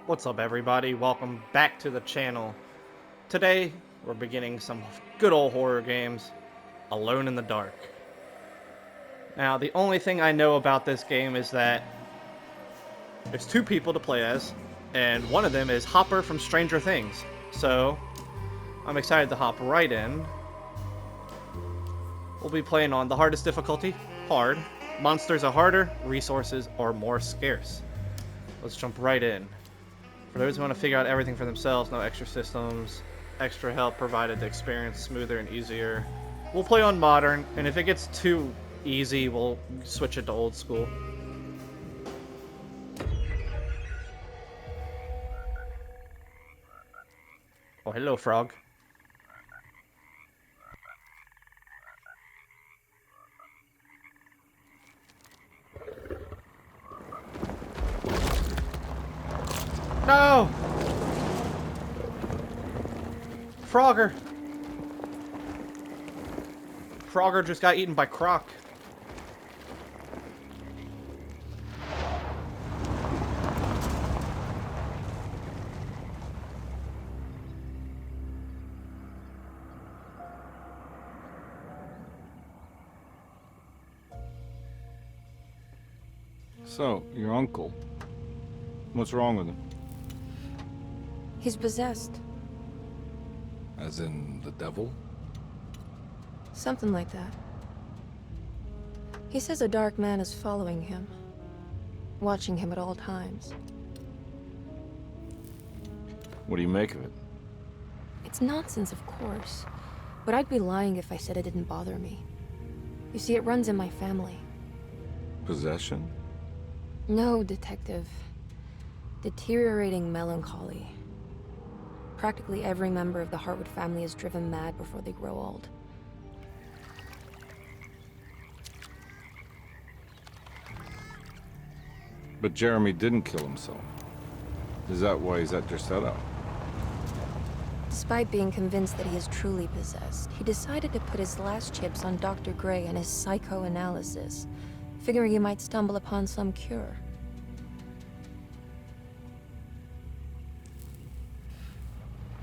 What's up, everybody? Welcome back to the channel. Today, we're beginning some good old horror games, Alone in the Dark. Now, the only thing I know about this game is that there's two people to play as, and one of them is Hopper from Stranger Things. So, I'm excited to hop right in. We'll be playing on the hardest difficulty, hard. Monsters are harder, resources are more scarce. Let's jump right in. For those who want to figure out everything for themselves, no extra systems, extra help provided to experience smoother and easier. We'll play on modern, and if it gets too easy, we'll switch it to old school. Oh, hello, frog. No! Frogger! Frogger just got eaten by Croc. So, your uncle. What's wrong with him? He's possessed. As in the devil? Something like that. He says a dark man is following him, watching him at all times. What do you make of it? It's nonsense, of course, but I'd be lying if I said it didn't bother me. You see, it runs in my family. Possession? No, detective. Deteriorating melancholy. Practically every member of the Hartwood family is driven mad before they grow old. But Jeremy didn't kill himself. Is that why he's at your setup? Despite being convinced that he is truly possessed, he decided to put his last chips on Dr. Gray and his psychoanalysis, figuring he might stumble upon some cure.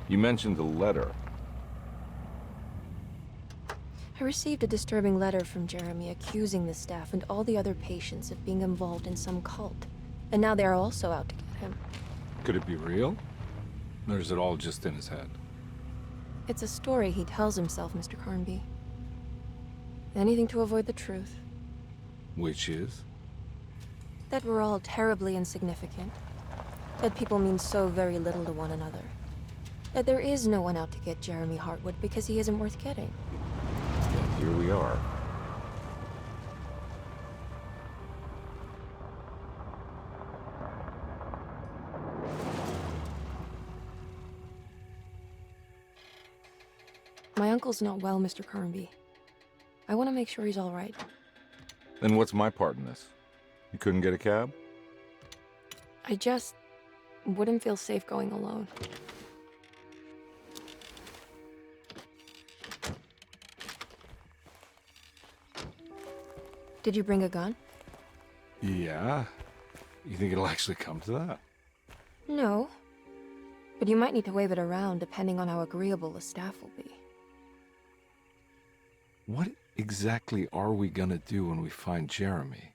You mentioned the letter. I received a disturbing letter from Jeremy accusing the staff and all the other patients of being involved in some cult. And now they are also out to get him. Could it be real? Or is it all just in his head? It's a story he tells himself, Mr. Carnby. Anything to avoid the truth. Which is? That we're all terribly insignificant. That people mean so very little to one another. That there is no one out to get Jeremy Hartwood because he isn't worth getting. And here we are. My uncle's not well, Mr. Carnby. I want to make sure he's all right. Then what's my part in this? You couldn't get a cab? I just wouldn't feel safe going alone. Did you bring a gun? Yeah. You think it'll actually come to that? No. But you might need to wave it around depending on how agreeable the staff will be. What exactly are we gonna do when we find Jeremy?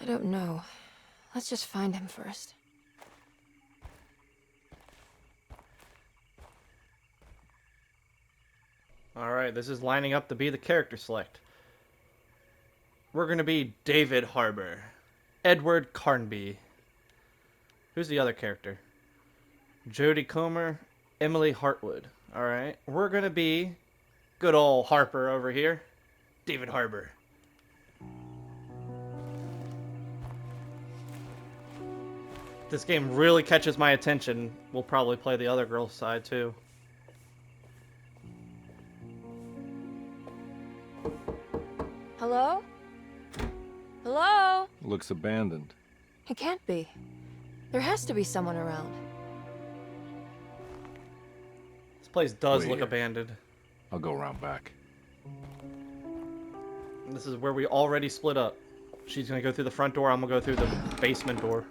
I don't know. Let's just find him first. Alright, this is lining up to be the character select. We're gonna be David Harbour. Edward Carnby. Who's the other character? Jodie Comer, Emily Hartwood. Alright, we're gonna be good old Harper over here. David Harbour. This game really catches my attention. We'll probably play the other girl's side too. Hello? Hello? Looks abandoned. It can't be. There has to be someone around. This place does Wait look here. abandoned. I'll go around back. This is where we already split up. She's gonna go through the front door, I'm gonna go through the basement door.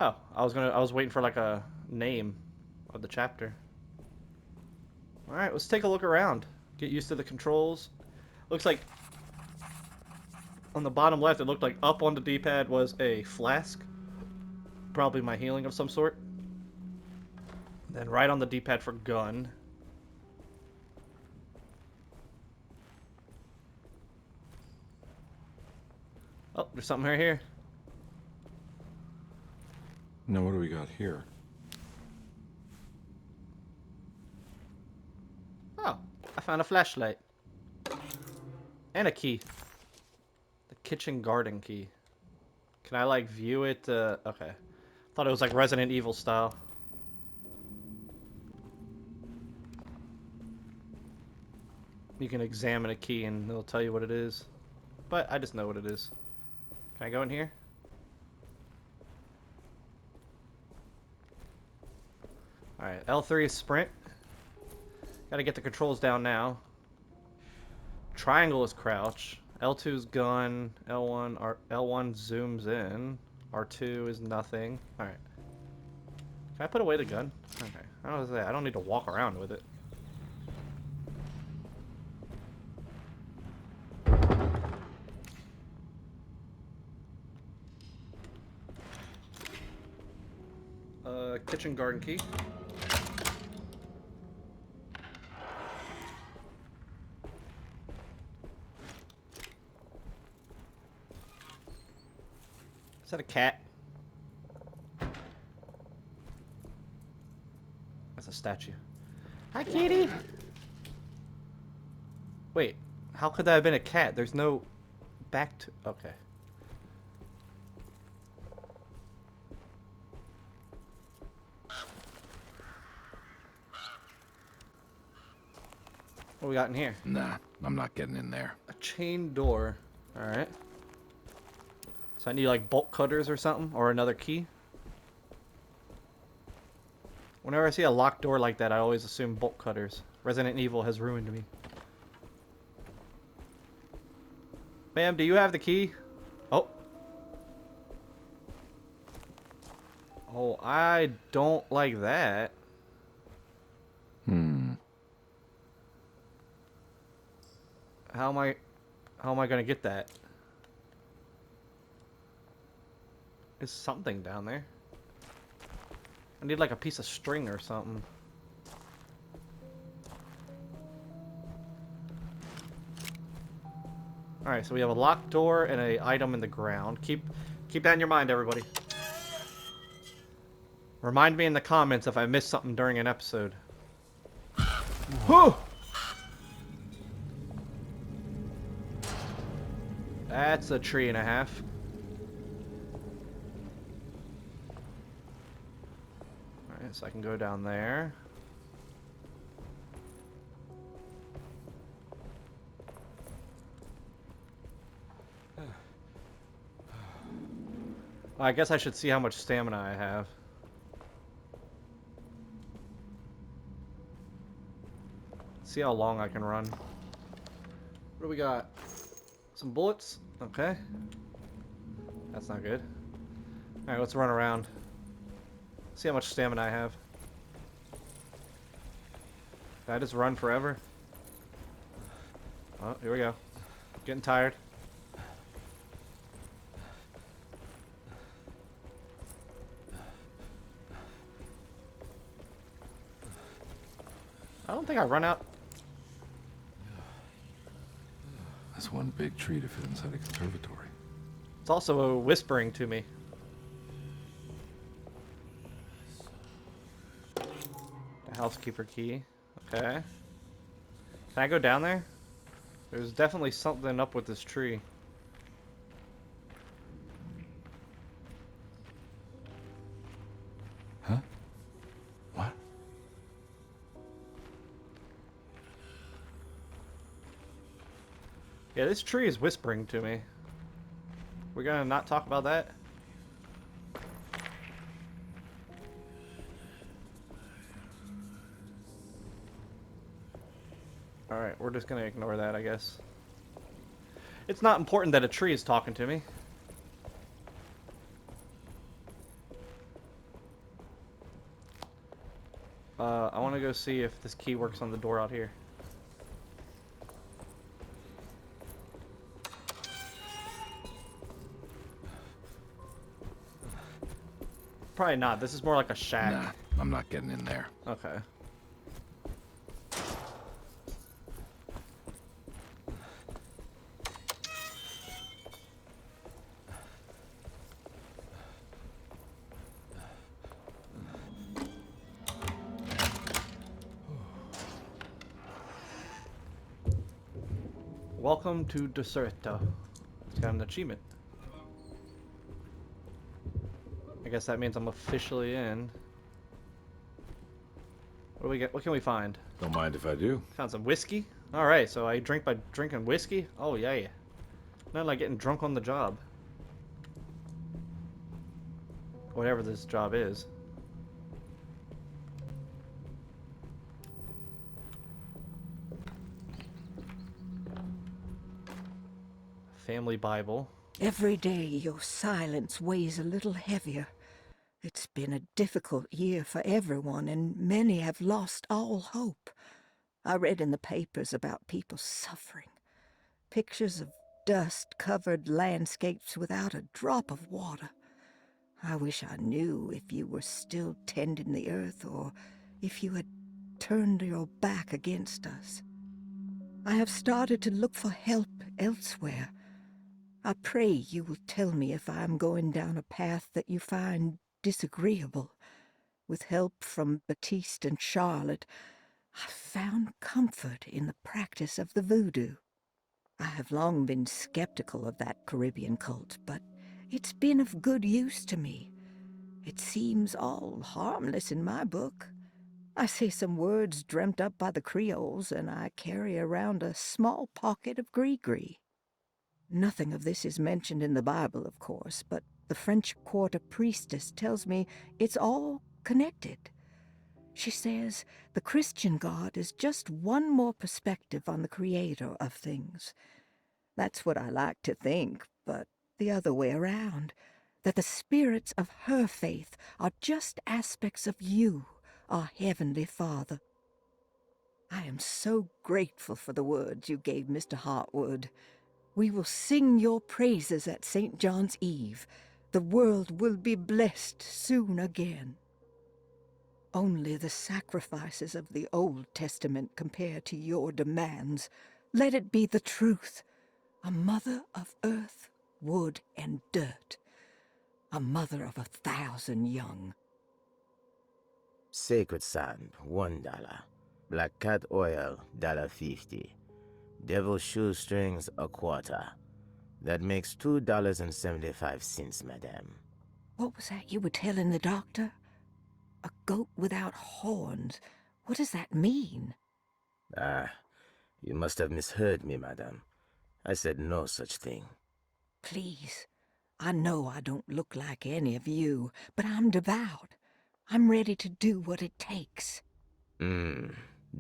Oh, I was waiting for like a name of the chapter. Alright, let's take a look around. Get used to the controls. Looks like on the bottom left, it looked like up on the D-pad was a flask. Probably my healing of some sort. Then right on the D-pad for gun. Oh, there's something right here. Now what do we got here? Oh, I found a flashlight. And a key. The kitchen garden key. Can I, like, view it? Okay. Thought it was like Resident Evil style. You can examine a key and it'll tell you what it is. But I just know what it is. Can I go in here? Alright, L3 is sprint. Gotta get the controls down now. Triangle is crouch. L2 is gun. L1 zooms in. R2 is nothing. Alright. Can I put away the gun? Okay. I don't know what to say. I don't need to walk around with it. Kitchen garden key. Is that a cat? That's a statue. Hi, kitty! Wait, how could that have been a cat? There's no back to... Okay. What do we got in here? Nah, I'm not getting in there. A chain door. Alright. So I need like bolt cutters or something? Or another key? Whenever I see a locked door like that, I always assume bolt cutters. Resident Evil has ruined me. Ma'am, do you have the key? Oh. Oh, I don't like that. How am I gonna get that? There's something down there. I need like a piece of string or something. Alright, so we have a locked door and an item in the ground. Keep that in your mind, everybody. Remind me in the comments if I missed something during an episode. Whew! That's a tree and a half. Alright, so I can go down there. I guess I should see how much stamina I have. See how long I can run. What do we got? Some bullets? Okay. That's not good. Alright, let's run around. See how much stamina I have. Did I just run forever? Oh, here we go. Getting tired. I don't think I run out. That's one big tree to fit inside a conservatory. It's also whispering to me. The housekeeper key. Okay. Can I go down there? There's definitely something up with this tree. Huh? What? Yeah, this tree is whispering to me. We're gonna not talk about that? Alright, we're just gonna ignore that, I guess. It's not important that a tree is talking to me. I want to go see if this key works on the door out here. Probably not. This is more like a shack. Nah, I'm not getting in there. Okay. Welcome to Deserta. It's got an achievement. I guess that means I'm officially in. What do we get? What can we find? Don't mind if I do. Found some whiskey. All right, so I drink by drinking whiskey. Oh yeah. Not like getting drunk on the job. Whatever this job is. Family Bible. Every day your silence weighs a little heavier. It's been a difficult year for everyone, and many have lost all hope. I read in the papers about people suffering. Pictures of dust-covered landscapes without a drop of water. I wish I knew if you were still tending the earth or if you had turned your back against us. I have started to look for help elsewhere. I pray you will tell me if I am going down a path that you find disagreeable. With help from Baptiste and Charlotte, I found comfort in the practice of the voodoo. I have long been skeptical of that Caribbean cult, but it's been of good use to me. It seems all harmless in my book. I say some words dreamt up by the Creoles, and I carry around a small pocket of gree-gree. Nothing of this is mentioned in the Bible, of course, but the French Quarter priestess tells me it's all connected. She says the Christian God is just one more perspective on the creator of things. That's what I like to think, but the other way around, that the spirits of her faith are just aspects of you, our Heavenly Father. I am so grateful for the words you gave Mr. Hartwood. We will sing your praises at St. John's Eve. The world will be blessed soon again. Only the sacrifices of the Old Testament compare to your demands. Let it be the truth. A mother of earth, wood, and dirt. A mother of 1,000 young. Sacred sand, $1. Black cat oil, $1.50. Devil shoestrings, a quarter. That makes $2.75, madame. What was that you were telling the doctor? A goat without horns. What does that mean? Ah, you must have misheard me, madame. I said no such thing. Please, I know I don't look like any of you, but I'm devout. I'm ready to do what it takes.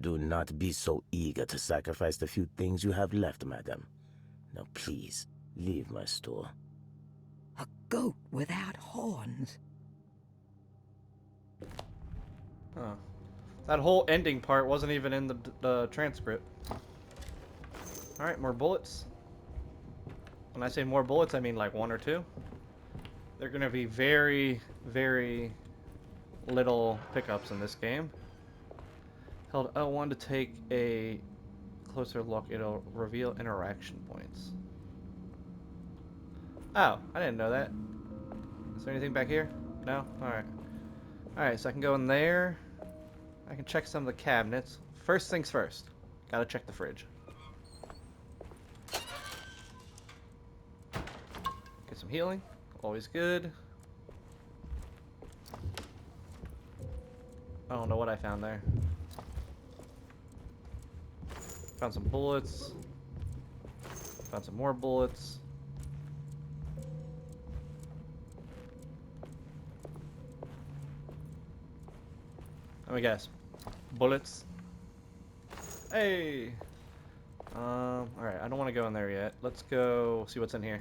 Do not be so eager to sacrifice the few things you have left, madam. Now please, leave my store. A goat without horns. Huh. That whole ending part wasn't even in the transcript. Alright, more bullets. When I say more bullets, I mean like 1 or 2. They're gonna be very, very little pickups in this game. Held L1 to take a closer look. It'll reveal interaction points. Oh, I didn't know that. Is there anything back here? No? Alright. Alright, so I can go in there. I can check some of the cabinets. First things first. Gotta check the fridge. Get some healing. Always good. I don't know what I found there. Found some bullets. Found some more bullets. Let me guess. Bullets. Hey! Alright, I don't want to go in there yet. Let's go see what's in here.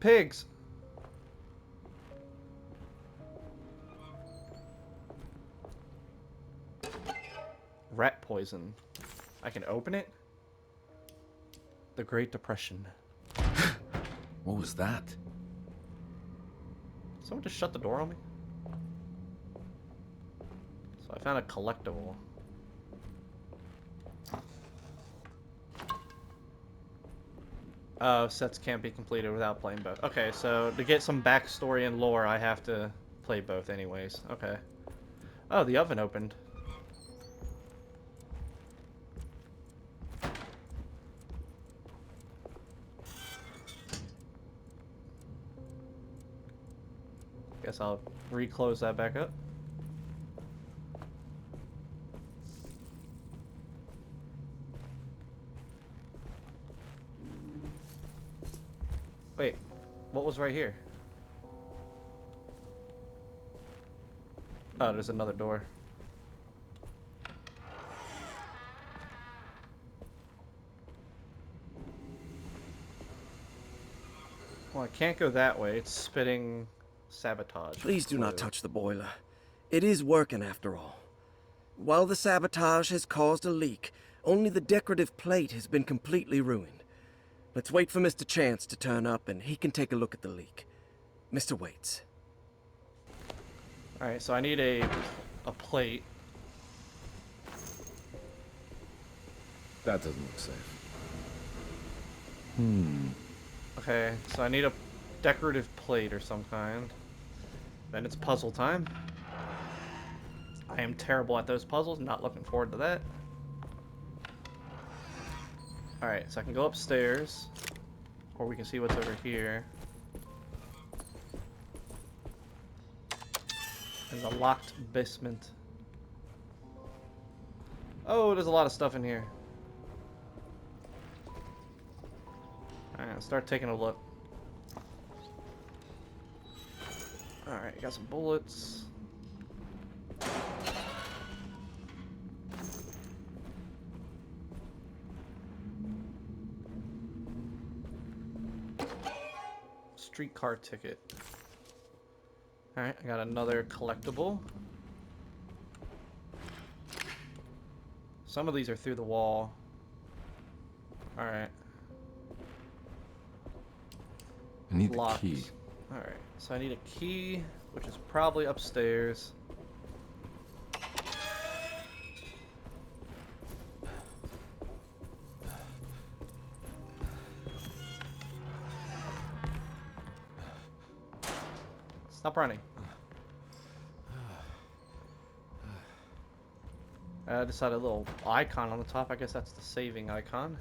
Pigs! rat poison. I can open it? The Great Depression. What was that? Someone just shut the door on me? So I found a collectible. Oh, sets can't be completed without playing both. Okay, so to get some backstory and lore, I have to play both anyways. Okay. Oh, the oven opened. Guess I'll reclose that back up. Wait, what was right here? Oh, there's another door. Well, I can't go that way. It's spitting sabotage. Please do not fluid. touch the boiler. It is working after all. While the sabotage has caused a leak, only the decorative plate has been completely ruined. Let's wait for Mr. Chance to turn up and he can take a look at the leak. Mr. Waits. Alright, so I need a plate. That doesn't look safe. Okay, so I need a decorative plate or some kind. Then it's puzzle time. I am terrible at those puzzles, not looking forward to that. Alright, so I can go upstairs, or we can see what's over here. There's a locked basement. Oh, there's a lot of stuff in here. Alright, start taking a look. Alright, got some bullets. Streetcar ticket. Alright, I got another collectible. Some of these are through the wall. Alright. I need Locked. the key. Alright, so I need a key, which is probably upstairs. Stop running. I decided a little icon on the top. I guess that's the saving icon.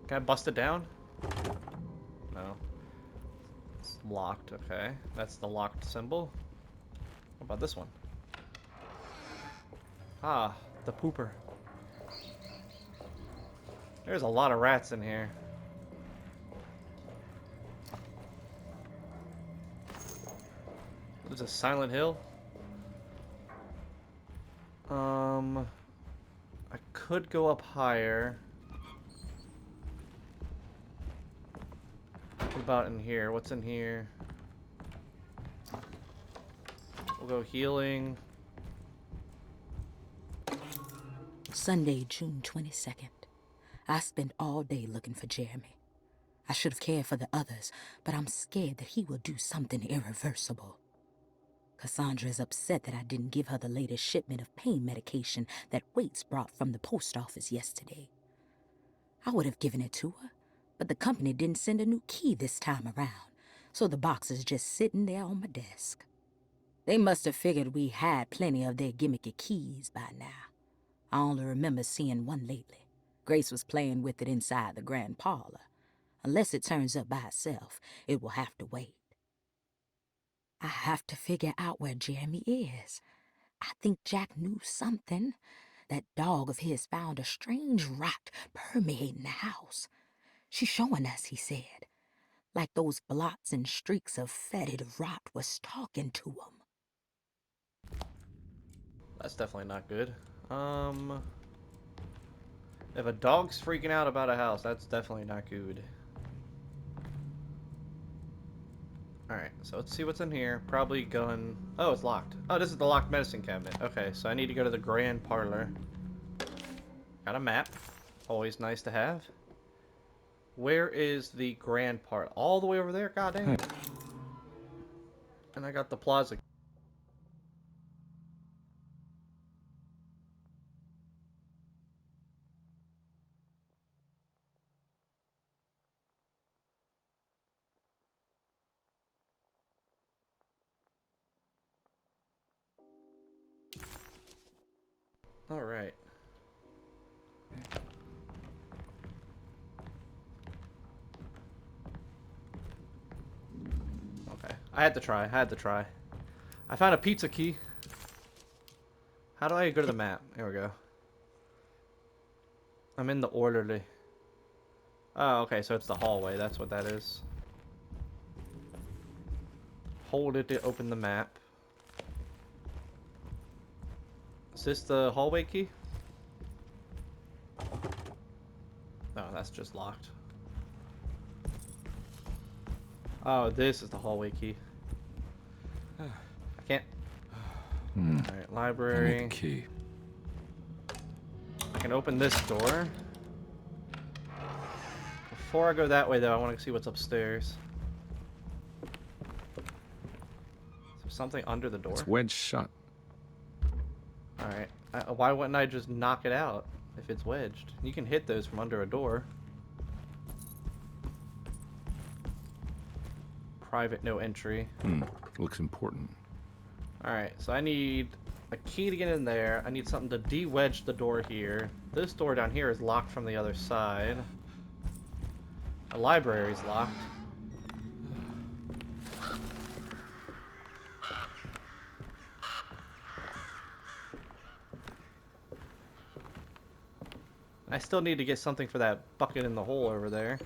Can I bust it down? No. It's locked, okay. That's the locked symbol. What about this one? Ah, the pooper. There's a lot of rats in here. There's a Silent Hill. I could go up higher. What about in here? What's in here? We'll go healing. Sunday, June 22nd. I spent all day looking for Jeremy. I should have cared for the others, but I'm scared that he will do something irreversible. Cassandra is upset that I didn't give her the latest shipment of pain medication that Waits brought from the post office yesterday. I would have given it to her, but the company didn't send a new key this time around, so the box is just sitting there on my desk. They must have figured we had plenty of their gimmicky keys by now. I only remember seeing one lately. Grace was playing with it inside the grand parlor. Unless it turns up by itself, it will have to wait. I have to figure out where Jeremy is. I think Jack knew something. That dog of his found a strange rot permeating the house. She's showing us, he said. Like those blots and streaks of fetid rot was talking to him. That's definitely not good. If a dog's freaking out about a house, that's definitely not good. Alright, so let's see what's in here. Probably gun... Oh, it's locked. Oh, this is the locked medicine cabinet. Okay, so I need to go to the grand parlor. Got a map. Always nice to have. Where is the grand parlor? All the way over there? God damn. And I got the plaza. Alright. Okay. I had to try. I found a pizza key. How do I go to the map? Here we go. I'm in the orderly. Oh, okay, so it's the hallway. That's what that is. Hold it to open the map. Is this the hallway key? Oh, that's just locked. Oh, this is the hallway key. I can't. Alright, I need library. the key. I can open this door. Before I go that way, though, I want to see what's upstairs. Is there something under the door? It's wedged shut. Alright. Why wouldn't I just knock it out if it's wedged? You can hit those from under a door. Private, no entry. Looks important. Alright, so I need a key to get in there. I need something to de-wedge the door here. This door down here is locked from the other side. The library's locked. I still need to get something for that bucket in the hole over there.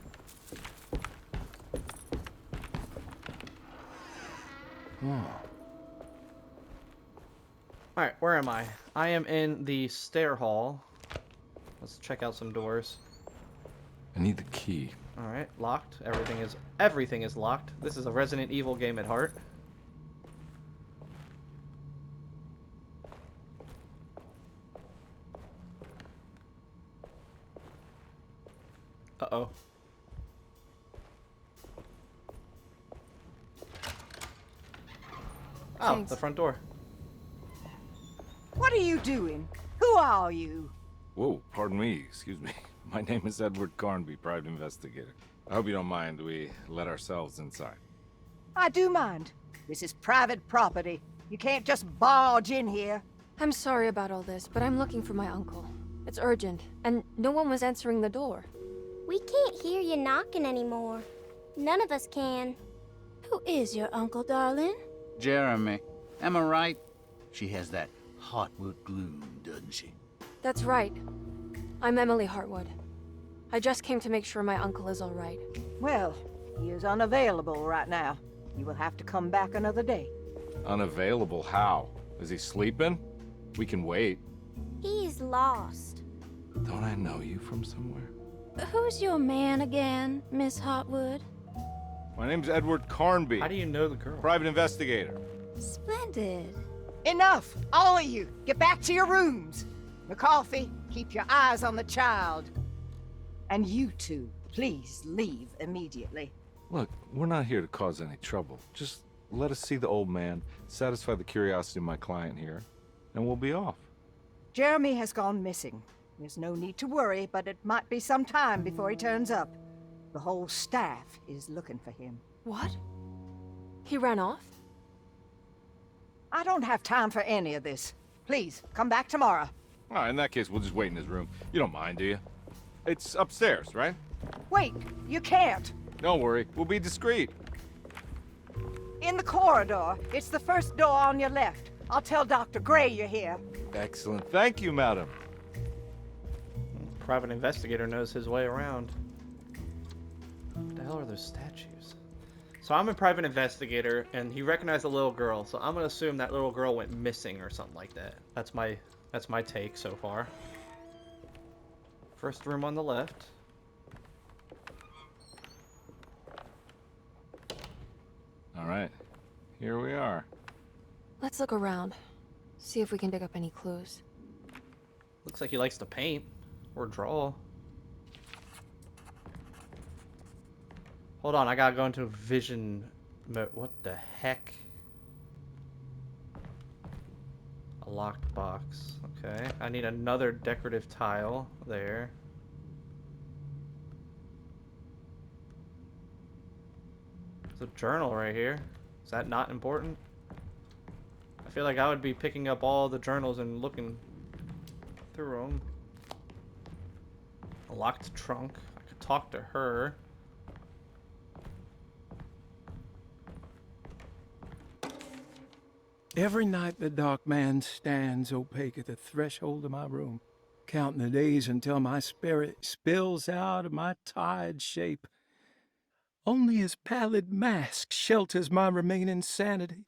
Alright, where am I? I am in the stair hall. Let's check out some doors. I need the key. Alright, locked. Everything is locked. This is a Resident Evil game at heart. Uh-oh. Oh, Thanks. the front door. What are you doing? Who are you? Whoa, pardon me, excuse me. My name is Edward Carnby, private investigator. I hope you don't mind we let ourselves inside. I do mind. This is private property. You can't just barge in here. I'm sorry about all this, but I'm looking for my uncle. It's urgent, and no one was answering the door. We can't hear you knocking anymore. None of us can. Who is your uncle, darling? Jeremy. Am I right? She has that Heartwood gloom, doesn't she? That's right. I'm Emily Hartwood. I just came to make sure my uncle is all right. Well, he is unavailable right now. You will have to come back another day. Unavailable how? Is he sleeping? We can wait. He's lost. Don't I know you from somewhere? Who's your man again, Miss Hartwood? My name's Edward Carnby. How do you know the girl? Private investigator. Splendid. Enough! All of you! Get back to your rooms! McCarthy, keep your eyes on the child. And you two, please leave immediately. Look, we're not here to cause any trouble. Just let us see the old man, satisfy the curiosity of my client here, and we'll be off. Jeremy has gone missing. There's no need to worry, but it might be some time before he turns up. The whole staff is looking for him. What? He ran off? I don't have time for any of this. Please, come back tomorrow. All right, in that case, we'll just wait in his room. You don't mind, do you? It's upstairs, right? Wait, you can't. Don't worry, we'll be discreet. In the corridor. It's the first door on your left. I'll tell Dr. Gray you're here. Excellent. Thank you, madam. Private investigator knows his way around. What the hell are those statues? So I'm a private investigator, and he recognized a little girl, so I'm gonna assume that little girl went missing or something like that. That's my take so far. First room on the left. All right, here we are. Let's look around. See if we can dig up any clues. Looks like he likes to paint or draw. Hold on, I gotta go into vision mode. What the heck? A locked box. Okay, I need another decorative tile there. There's a journal right here. Is that not important? I feel like I would be picking up all the journals and looking through them. A locked trunk. I could talk to her. Every night the dark man stands opaque at the threshold of my room, counting the days until my spirit spills out of my tired shape. Only his pallid mask shelters my remaining sanity.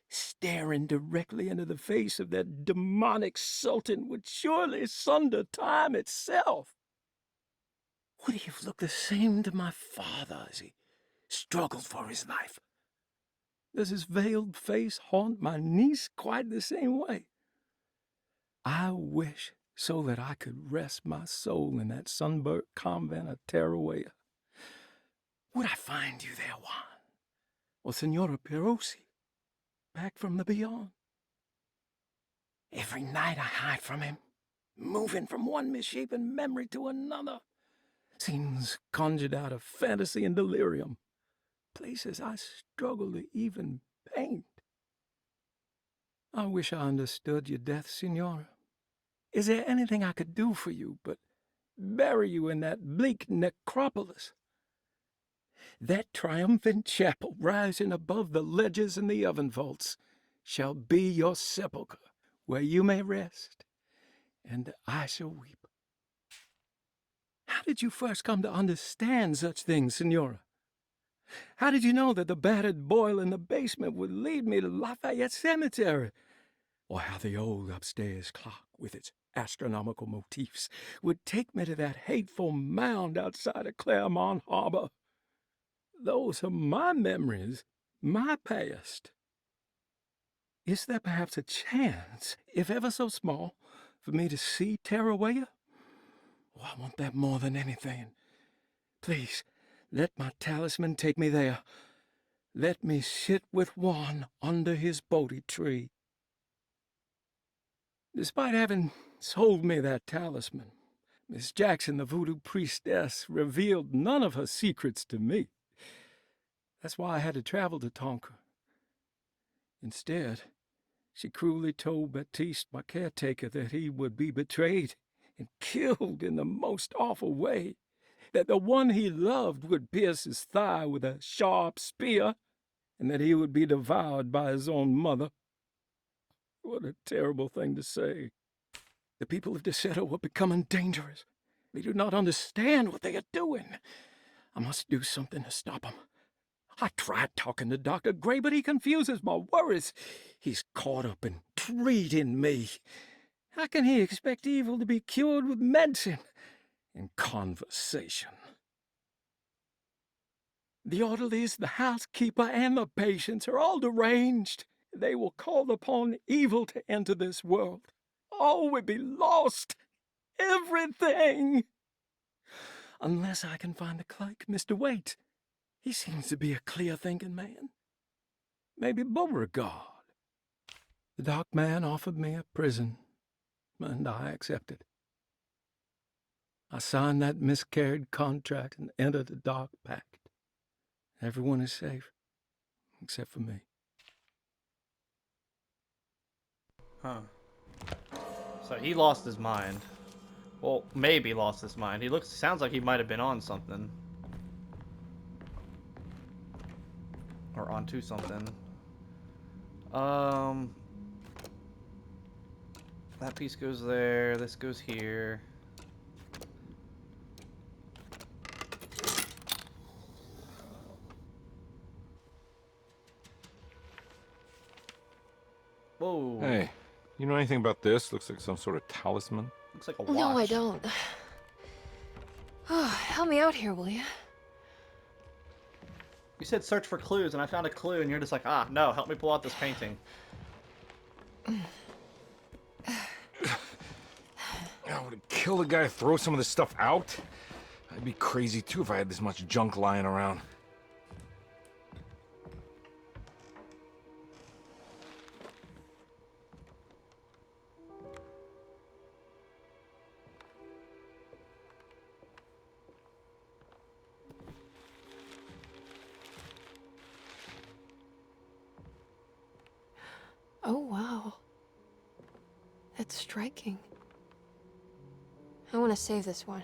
Staring directly into the face of that demonic sultan would surely sunder time itself. Would he have looked the same to my father as he struggled for his life? Does his veiled face haunt my niece quite the same way? I wish so that I could rest my soul in that sunburnt convent of Tarawea. Would I find you there, Juan? Or Senora Perosi, back from the beyond? Every night I hide from him, moving from one misshapen memory to another. Scenes conjured out of fantasy and delirium. Places I struggle to even paint. I wish I understood your death, Senora. Is there anything I could do for you but bury you in that bleak necropolis? That triumphant chapel rising above the ledges and the oven vaults shall be your sepulchre, where you may rest, and I shall weep. How did you first come to understand such things, Senora? How did you know that the battered boiler in the basement would lead me to Lafayette Cemetery? Or how the old upstairs clock, with its astronomical motifs, would take me to that hateful mound outside of Claremont Harbor? Those are my memories, my past. Is there perhaps a chance, if ever so small, for me to see Tarawea? Oh, I want that more than anything. Please, let my talisman take me there. Let me sit with Juan under his Bodhi tree. Despite having sold me that talisman, Miss Jackson, the voodoo priestess, revealed none of her secrets to me. That's why I had to travel to Tonka. Instead, she cruelly told Baptiste, my caretaker, that he would be betrayed and killed in the most awful way, that the one he loved would pierce his thigh with a sharp spear, and that he would be devoured by his own mother. What a terrible thing to say. The people of Deseto are becoming dangerous. They do not understand what they are doing. I must do something to stop them. I tried talking to Dr. Gray, but he confuses my worries. He's caught up in treating me. How can he expect evil to be cured with medicine and conversation? The orderlies, the housekeeper, and the patients are all deranged. They will call upon evil to enter this world. All will be lost. Everything. Unless I can find the clerk, Mr. Waite. He seems to be a clear-thinking man. Maybe Beauregard. The dark man offered me a prison, and I accepted. I signed that miscarried contract and entered the dark pact. Everyone is safe, except for me. Huh. So he lost his mind. Well, maybe lost his mind. Sounds like he might have been on something. Or onto something. That piece goes there, this goes here. Whoa. Hey, you know anything about this? Looks like some sort of talisman. Looks like a watch. No, I don't. Oh, help me out here, will you? You said search for clues, and I found a clue, and you're just like, ah, no, help me pull out this painting. I would kill the guy to throw some of this stuff out. I'd be crazy too if I had this much junk lying around. Oh, wow. That's striking. I want to save this one.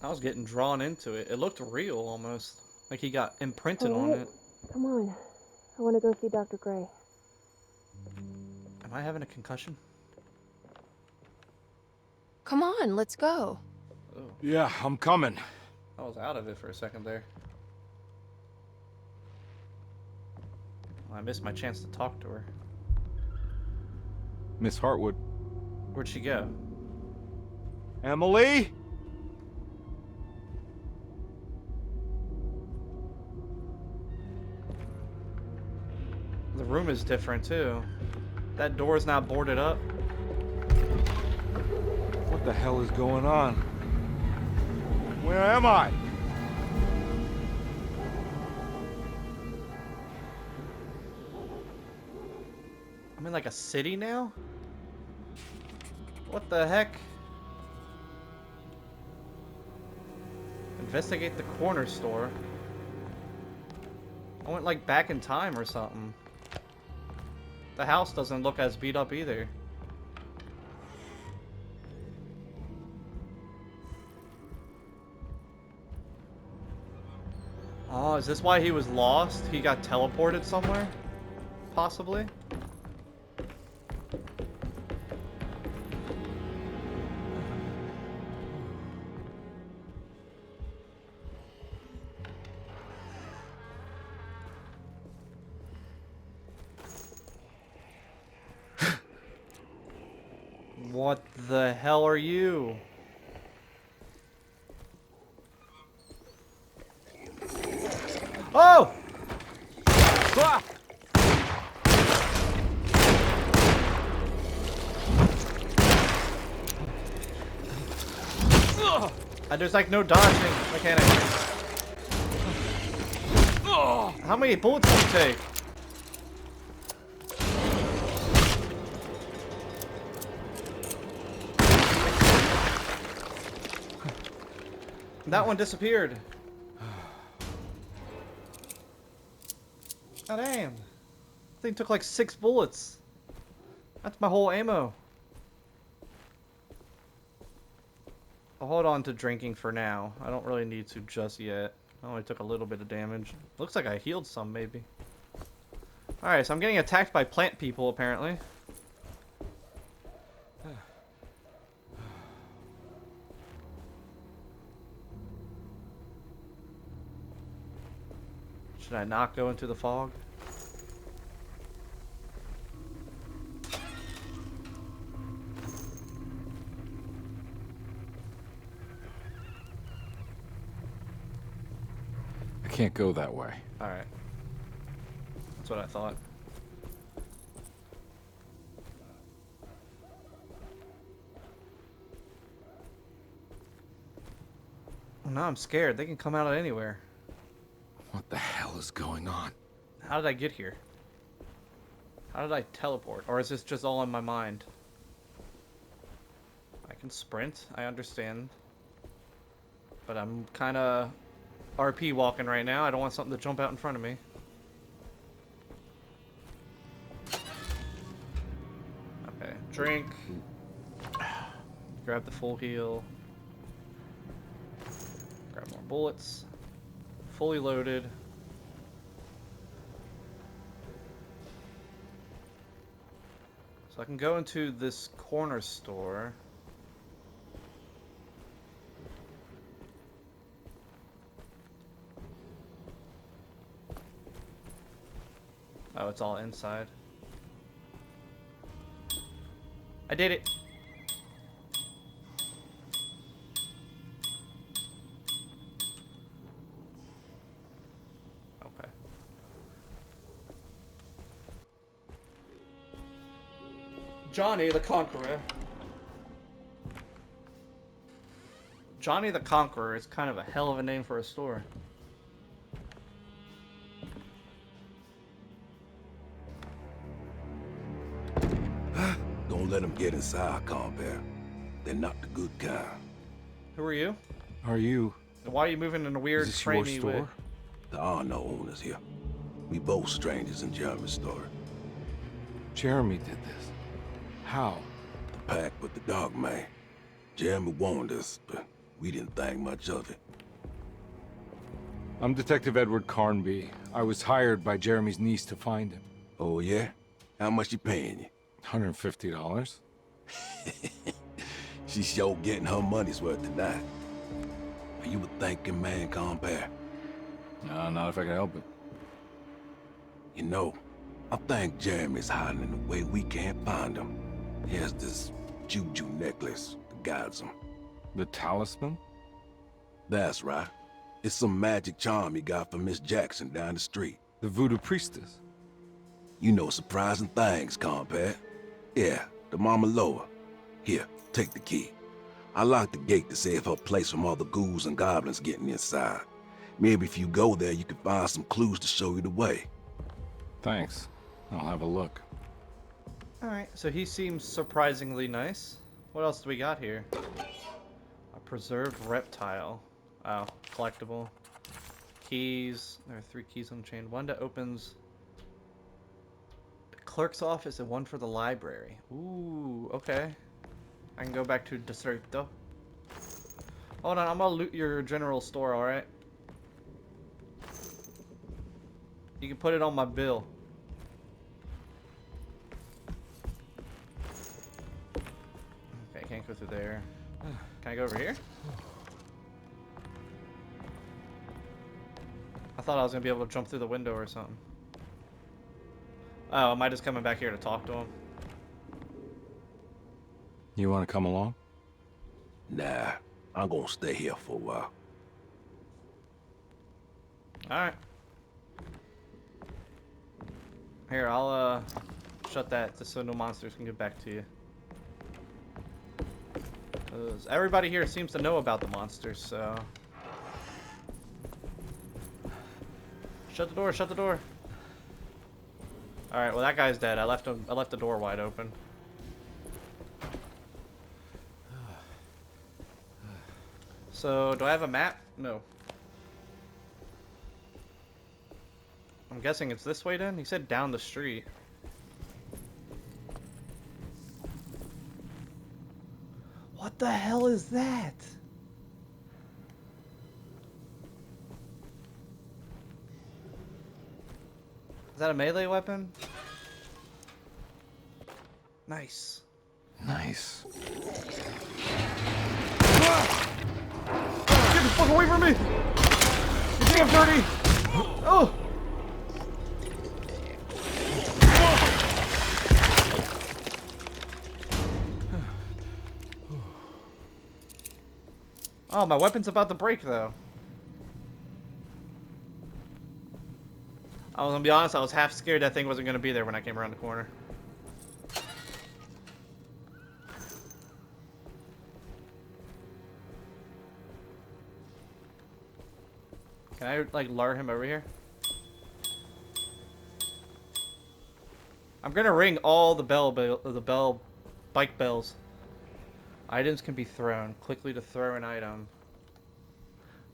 I was getting drawn into it. It looked real almost. Like he got imprinted on it. Come on. I want to go see Dr. Gray. Am I having a concussion? Come on, let's go. Oh, Yeah, I'm coming. I was out of it for a second there. I missed my chance to talk to her. Miss Hartwood. Where'd she go? Emily? The room is different too. That door is now boarded up. What the hell is going on? Where am I? I'm in like a city now? What the heck? Investigate the corner store. I went like back in time or something. The house doesn't look as beat up either. Oh, is this why he was lost? He got teleported somewhere? Possibly? What the hell are you? Oh! Ah! There's like no dodging mechanic. How many bullets did you take? That one disappeared. God damn. Thing took like 6 bullets. That's my whole ammo. I'll hold on to drinking for now. I don't really need to just yet. I only took a little bit of damage. Looks like I healed some, maybe. Alright, so I'm getting attacked by plant people, apparently. Should I not go into the fog? I can't go that way. Alright. That's what I thought. Well, now I'm scared. They can come out of anywhere. What the hell is going on? How did I get here? How did I teleport? Or is this just all in my mind? I can sprint, I understand. But I'm kind of RP walking right now. I don't want something to jump out in front of me. Okay, drink. Grab the full heal. Grab more bullets. Fully loaded. So I can go into this corner store. Oh, it's all inside. I did it. Okay. Johnny the Conqueror. Johnny the Conqueror is kind of a hell of a name for a store. Don't let them get inside, compare. They're not the good kind. Who are you? Are you? Why are you moving in a weird, Is this your framey store? way? There are no owners here. We both strangers in Jeremy's store. Jeremy did this. How? The pact with the dog man. Jeremy warned us, but we didn't think much of it. I'm Detective Edward Carnby. I was hired by Jeremy's niece to find him. Oh, yeah? How much she paying you? $150. She's sure getting her money's worth tonight. Are you a thinking man, compare? No, not if I can help it. You know, I think Jeremy's hiding in a way we can't find him. He has this juju necklace that guides him. The talisman? That's right. It's some magic charm he got from Miss Jackson down the street. The voodoo priestess? You know surprising things, compare. Yeah, the Mama Loa. Here, take the key. I locked the gate to save her place from all the ghouls and goblins getting inside. Maybe if you go there, you can find some clues to show you the way. Thanks. I'll have a look. Alright, so he seems surprisingly nice. What else do we got here? A preserved reptile. Oh, collectible. Keys. There are 3 keys on the chain. One that opens the clerk's office and one for the library. Ooh, okay. I can go back to Distrito. Hold on, I'm gonna loot your general store, alright? You can put it on my bill. Okay, can't go through there. Can I go over here? I thought I was gonna be able to jump through the window or something. Oh, am I just coming back here to talk to him? You want to come along? Nah, I'm gonna stay here for a while. Alright. Here, I'll shut that just so no monsters can get back to you. 'Cause everybody here seems to know about the monsters, so... Shut the door, shut the door. Alright, well that guy's dead. I left the door wide open. So, do I have a map? No. I'm guessing it's this way then? He said down the street. What the hell is that? Is that a melee weapon? Nice. Nice. Get the fuck away from me! You think I'm dirty? Oh! Oh, my weapon's about to break though. I was gonna be honest, I was half scared that thing wasn't gonna be there when I came around the corner. Can I like lure him over here? I'm gonna ring all the bike bells. Items can be thrown. Quickly to throw an item.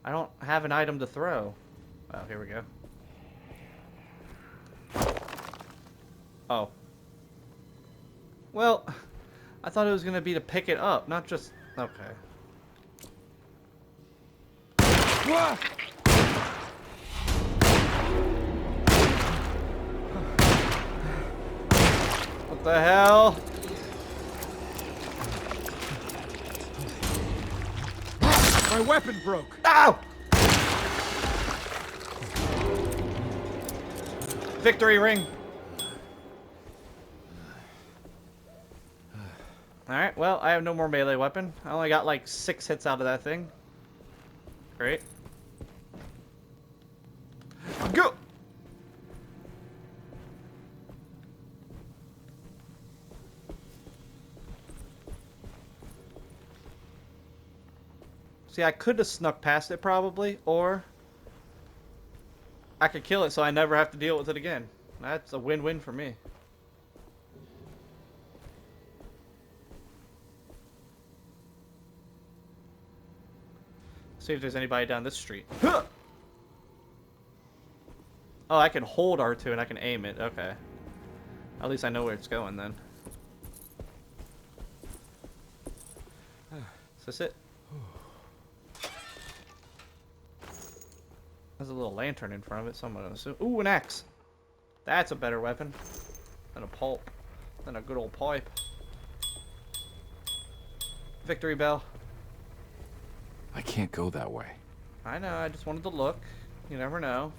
I don't have an item to throw. Oh, here we go. Oh. Well, I thought it was gonna be to pick it up, not just... Okay. What the hell? My weapon broke. Ow! Victory ring. Alright, well, I have no more melee weapon. I only got like 6 hits out of that thing. Great. Go! See, I could have snuck past it probably, or I could kill it so I never have to deal with it again. That's a win-win for me. See if there's anybody down this street. Huh! Oh, I can hold R2 and I can aim it. Okay. At least I know where it's going then. Is this it? There's a little lantern in front of it, so I'm gonna assume. Ooh, an axe! That's a better weapon than a pulp, than a good old pipe. Victory bell. I can't go that way. I know, I just wanted to look. You never know.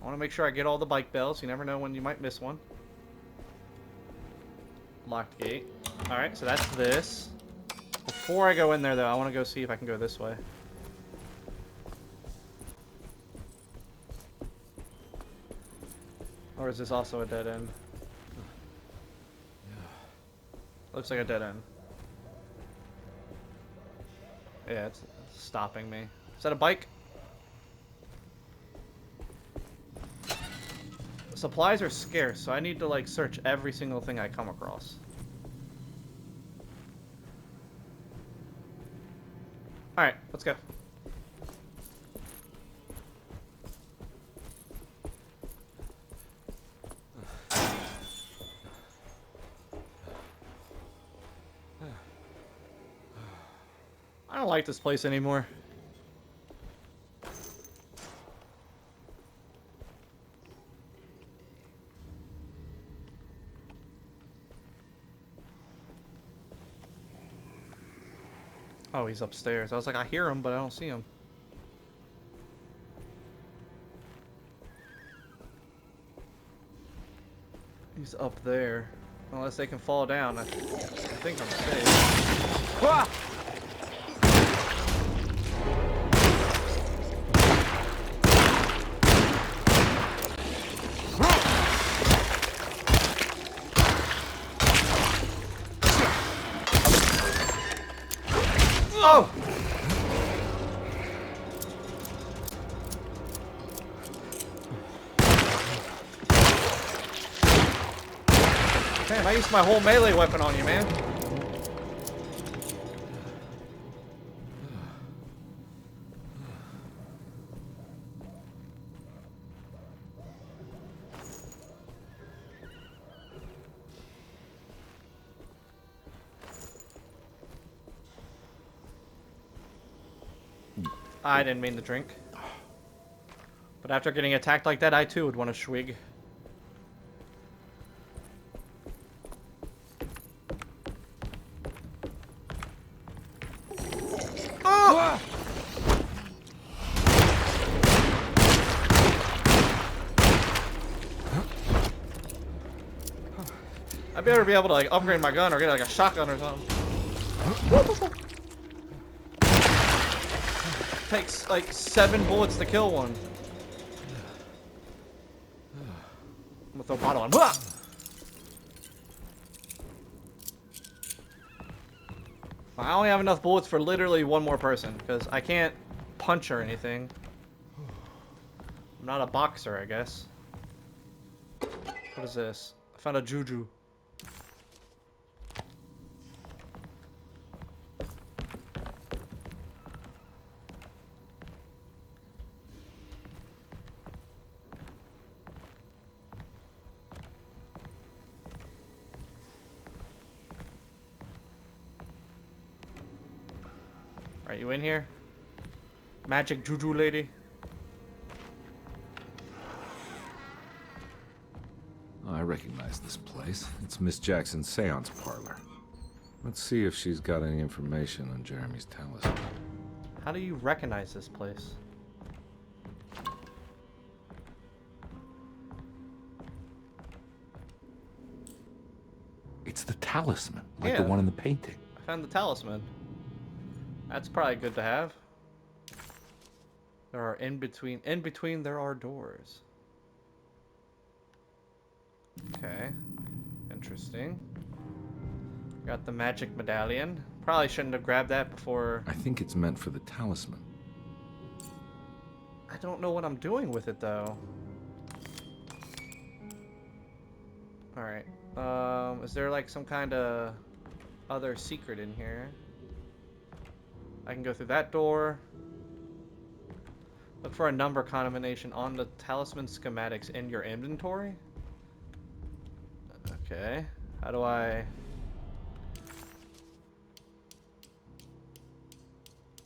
I want to make sure I get all the bike bells. You never know when you might miss one. Locked gate. Alright, so that's this. Before I go in there, though, I want to go see if I can go this way. Or is this also a dead end? Looks like a dead end. Yeah, it's stopping me. Is that a bike? Supplies are scarce, so I need to like search every single thing I come across. Alright, let's go. I don't like this place anymore. Oh, he's upstairs. I was like, I hear him, but I don't see him. He's up there. Unless they can fall down. I think I'm safe. Ah! Oh! Damn, I used my whole melee weapon on you, man. I didn't mean to drink. But after getting attacked like that, I too would want a swig. Oh! I better be able to like upgrade my gun or get like a shotgun or something. Takes like 7 bullets to kill one. I'm gonna throw a bottle on. I only have enough bullets for literally one more person because I can't punch or anything. I'm not a boxer, I guess. What is this? I found a juju. Are you in here? Magic juju lady? Oh, I recognize this place. It's Miss Jackson's seance parlor. Let's see if she's got any information on Jeremy's talisman. How do you recognize this place? It's the talisman, like Yeah. the one in the painting. I found the talisman. That's probably good to have. There are in between there are doors. Okay. Interesting. Got the magic medallion. Probably shouldn't have grabbed that before. I think it's meant for the talisman. I don't know what I'm doing with it though. Alright. Is there like some kind of other secret in here? I can go through that door. Look for a number combination on the talisman schematics in your inventory. Okay. How do I...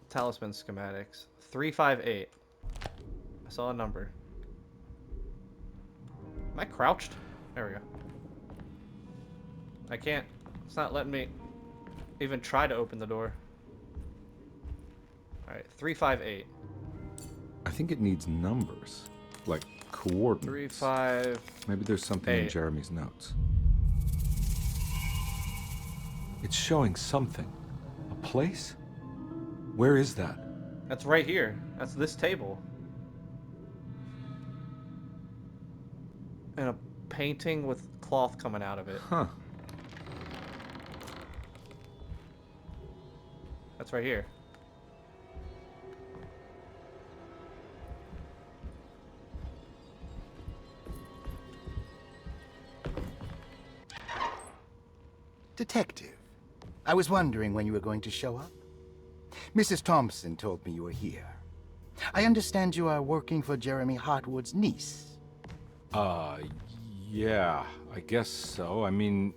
Talisman schematics. 358. I saw a number. Am I crouched? There we go. I can't... It's not letting me even try to open the door. Alright, 358. I think it needs numbers, like coordinates. 3, 5. Maybe there's something in 8. Jeremy's notes. It's showing something. A place? Where is that? That's right here. That's this table. And a painting with cloth coming out of it. Huh. That's right here. Detective, I was wondering when you were going to show up. Mrs. Thompson told me you were here. I understand you are working for Jeremy Hartwood's niece. Yeah, I guess so. I mean,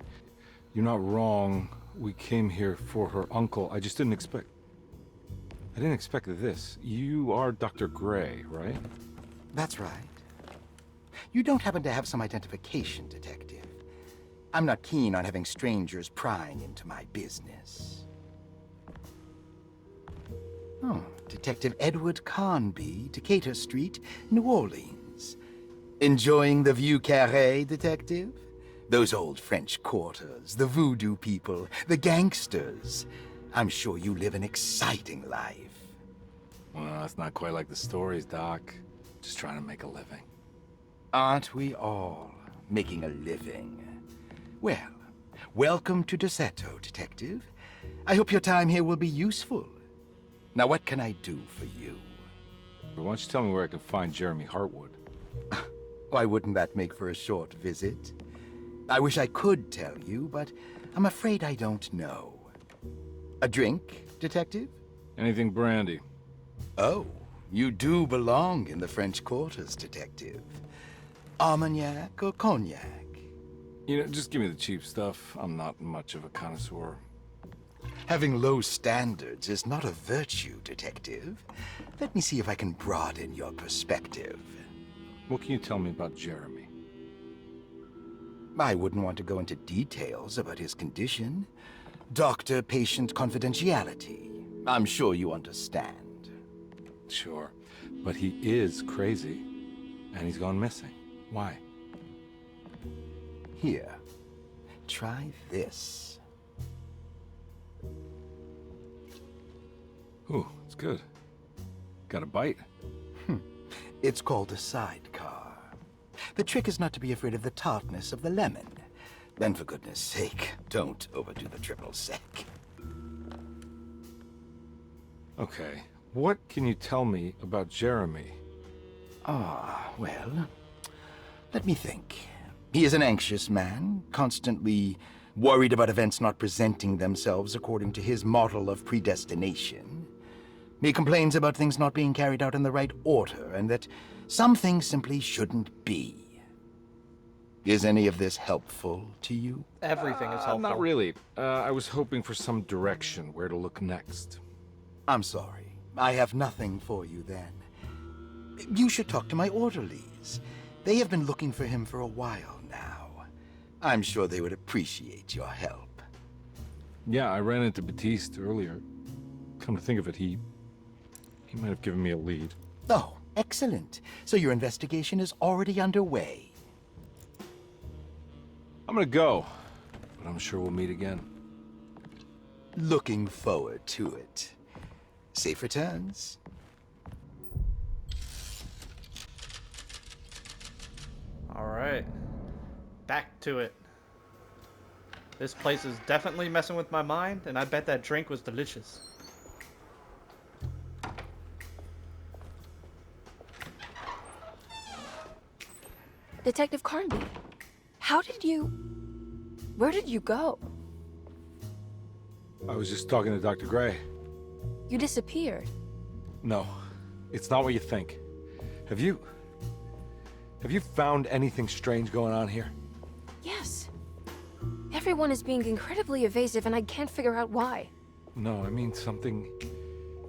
you're not wrong. We came here for her uncle. I just didn't expect... I didn't expect this. You are Dr. Gray, right? That's right. You don't happen to have some identification, Detective. I'm not keen on having strangers prying into my business. Oh, Detective Edward Carnby, Decatur Street, New Orleans. Enjoying the Vieux Carré, Detective? Those old French quarters, the voodoo people, the gangsters. I'm sure you live an exciting life. Well, it's not quite like the stories, Doc. Just trying to make a living. Aren't we all making a living? Well, welcome to Deseto, Detective. I hope your time here will be useful. Now, what can I do for you? Why don't you tell me where I can find Jeremy Hartwood? Why wouldn't that make for a short visit? I wish I could tell you, but I'm afraid I don't know. A drink, Detective? Anything brandy. Oh, you do belong in the French quarters, Detective. Armagnac or cognac? You know, just give me the cheap stuff. I'm not much of a connoisseur. Having low standards is not a virtue, Detective. Let me see if I can broaden your perspective. What can you tell me about Jeremy? I wouldn't want to go into details about his condition. Doctor-patient confidentiality. I'm sure you understand. Sure, but he is crazy, and he's gone missing. Why? Here, try this. Ooh, it's good. Got a bite? It's called a sidecar. The trick is not to be afraid of the tartness of the lemon. Then, for goodness sake, don't overdo the triple sec. Okay, what can you tell me about Jeremy? Well, let me think. He is an anxious man, constantly worried about events not presenting themselves according to his model of predestination. He complains about things not being carried out in the right order, and that some things simply shouldn't be. Is any of this helpful to you? Everything is helpful. Not really. I was hoping for some direction where to look next. I'm sorry. I have nothing for you then. You should talk to my orderlies. They have been looking for him for a while now. I'm sure they would appreciate your help. Yeah, I ran into Batiste earlier. Come to think of it, he might have given me a lead. Oh, excellent. So your investigation is already underway. I'm gonna go, but I'm sure we'll meet again. Looking forward to it. Safe returns. Alright. Back to it. This place is definitely messing with my mind, and I bet that drink was delicious. Detective Carnby, how did you... Where did you go? I was just talking to Dr. Gray. You disappeared. No, it's not what you think. Have you found anything strange going on here? Yes. Everyone is being incredibly evasive, and I can't figure out why. No, I mean something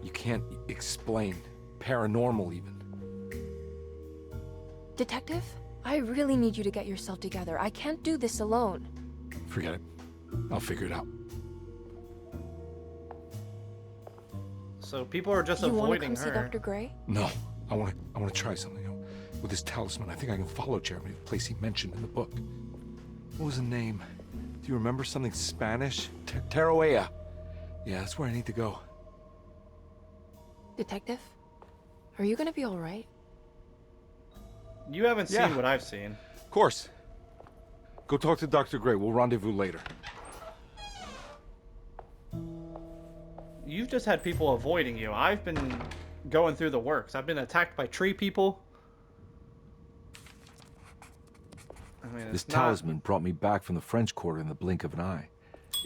you can't explain. Paranormal, even. Detective, I really need you to get yourself together. I can't do this alone. Forget it. I'll figure it out. So people are just You want to avoiding come see her. Dr. Gray? No, I want to try something. With this talisman, I think I can follow Jeremy to the place he mentioned in the book. What was the name? Do you remember something Spanish? Tarawea. Yeah, that's where I need to go. Detective, are you gonna be all right? You haven't seen what I've seen. Of course. Go talk to Dr. Gray. We'll rendezvous later. You've just had people avoiding you. I've been going through the works. I've been attacked by tree people. I mean, This talisman brought me back from the French Quarter in the blink of an eye.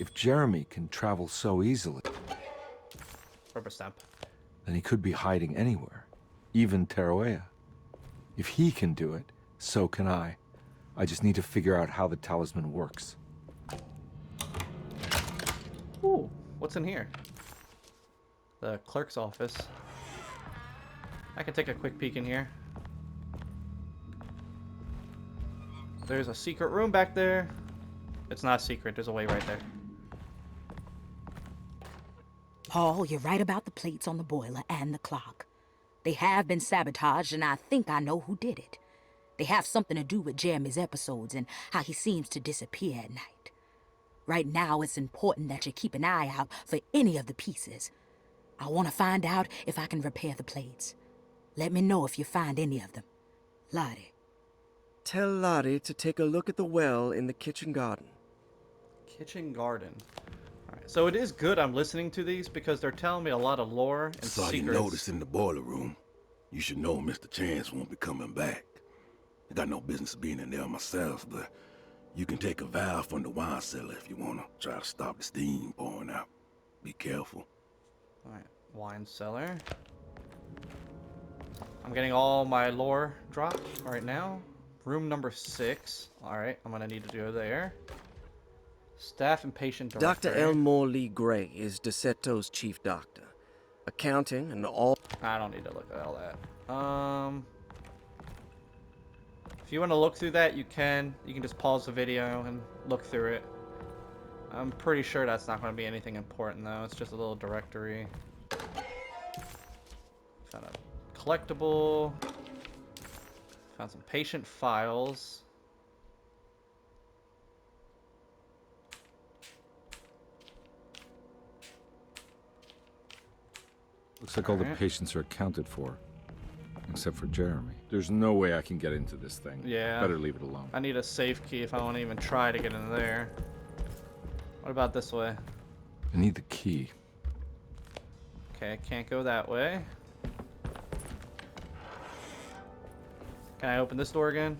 If Jeremy can travel so easily, Rubber stamp. then he could be hiding anywhere, even Tarawea. If he can do it, so can I. I just need to figure out how the talisman works. Ooh, what's in here? The clerk's office. I can take a quick peek in here. There's a secret room back there. It's not secret, there's a way right there. Paul, you're right about the plates on the boiler and the clock. They have been sabotaged, and I think I know who did it. They have something to do with Jeremy's episodes and how he seems to disappear at night. Right now, it's important that you keep an eye out for any of the pieces. I want to find out if I can repair the plates. Let me know if you find any of them. Lottie. Tell Lottie to take a look at the well in the kitchen garden. Kitchen garden. Alright, so it is good I'm listening to these because they're telling me a lot of lore and Saw secrets. you noticed in the boiler room. You should know Mr. Chance won't be coming back. I got no business being in there myself, but you can take a valve from the wine cellar if you want to try to stop the steam pouring out. Be careful. Alright, wine cellar. I'm getting all my lore dropped right now. Room number 6. Alright, I'm gonna need to go there. Staff and patient directory. Dr. Elmore Lee Gray is DeSeto's chief doctor. Accounting and all... I don't need to look at all that. If you want to look through that, you can. You can just pause the video and look through it. I'm pretty sure that's not going to be anything important, though. It's just a little directory. Found a collectible. Found some patient files. Looks like all the patients are accounted for, except for Jeremy. There's no way I can get into this thing. Yeah. Better leave it alone. I need a safe key if I want to even try to get in there. What about this way? I need the key. Okay, can't go that way. Can I open this door again?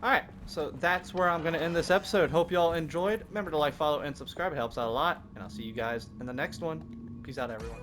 Alright, so that's where I'm going to end this episode. Hope y'all enjoyed. Remember to like, follow, and subscribe. It helps out a lot. And I'll see you guys in the next one. Peace out, everyone.